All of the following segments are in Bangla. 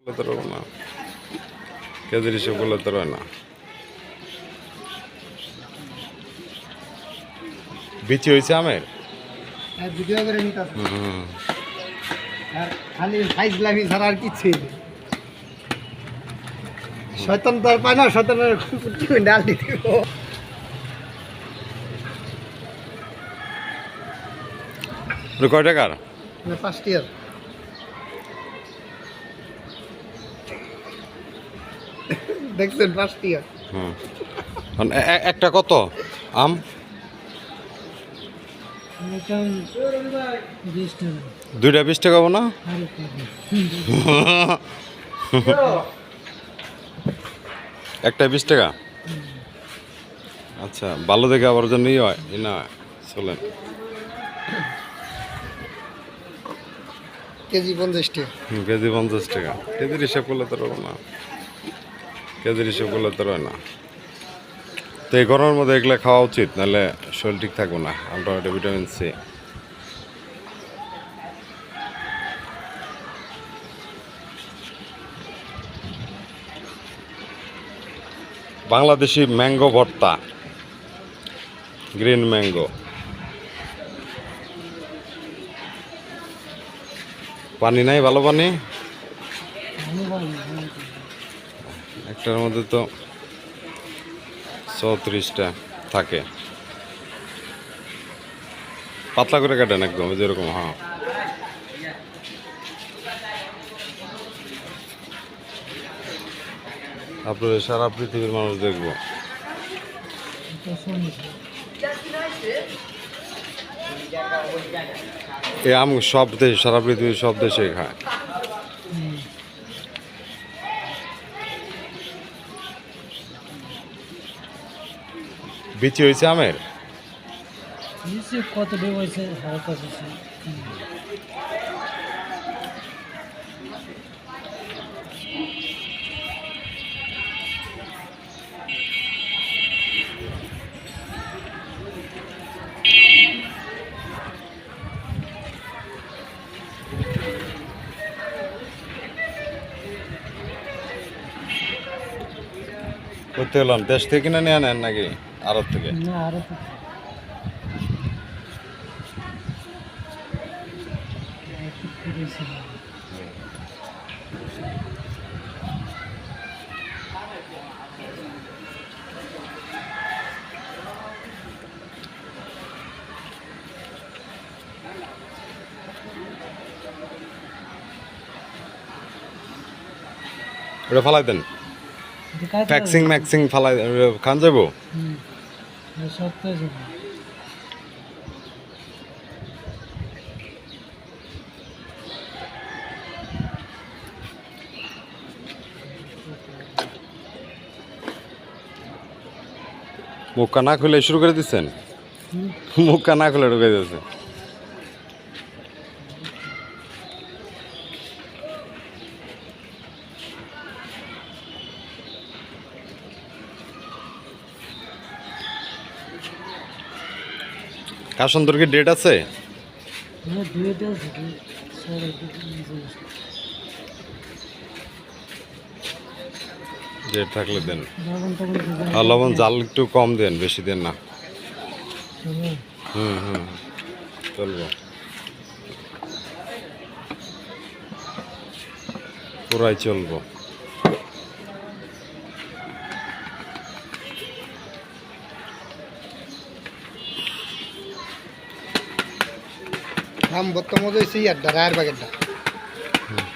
বলতে পারবো না, কেজির হিসেব করলে তো হয় না। বিচি হয়েছে আমের। ভিডিও করে নিতে হুম, আর খালি ফাইজলামি ছাড়া আর কিছুই নেই। শয়তান তো আর পায় না, শয়তানের ডাল দিতে কয় টাকার? ফার্স্ট ইয়ার দেখছেন, ফার্স্ট ইয়ার। হুম, একটা কত আম? 2টা 20 টাকা হবো না? একটা 20 টাকা। আচ্ছা, ভালো দেখে আবার জন্য হয় না, চলেন। কেজি 50 টাকা। কেজি 50 টাকা। কেজির হিসাব করলে তো হবে না, কেজির হিসাব করলে তো হয় না। তো এই গরমের মধ্যে এগুলো খাওয়া উচিত, নাহলে শরীর ঠিক থাকবে না। Ultraviolet vitamin C. Bangladeshi mango ভর্তা, গ্রিন ম্যাঙ্গো। পানি নাই, ভালো পানি একটার মধ্যে তো 34টা থাকে। পাতলা করে কাটেন একদম যেরকম। হ্যাঁ, আপনাদের সারা পৃথিবীর মানুষ দেখবো। এই আম সব দেশ, সারা পৃথিবীর সব দেশে খায়। বিচি হয়েছে আমের। কত ডিম হয়েছে? করতে হলাম দেশ থেকে কিনে নিয়ে নেন নাকি আড়ত থেকে? না, আরো ওটা ফালাই দেন। ফ্যাক্সিং ম্যাক্সিং ফালাই খান যাবো। মুখটা না খুলে শুরু করে দিচ্ছেন, মুখটা না খুলে ঢুকে দিয়েছে। কাশন্তর কি ডেট আছে? ডেট থাকলে দেন। আর লবণ জাল একটু কম দেন, বেশি দেন না। হুম হুম, চলবো। পুরাই চলবো। আম ভর্তা মজা হয়েছে ইয়ারটা, রায়ের বাগেরটা। হুম,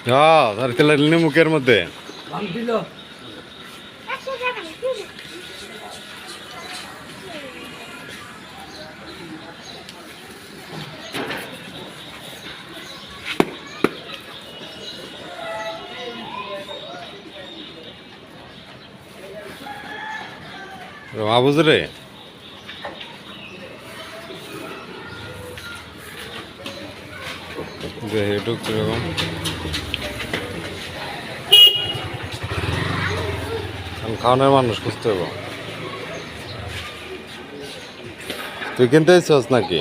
হ্যাঁ, তেল মুখের মধ্যে আবুজ রে। হেঁটুক কিরকম খাওয়ানোর মানুষ খুঁজতে হবে। তুই কিনতে এসছিস নাকি?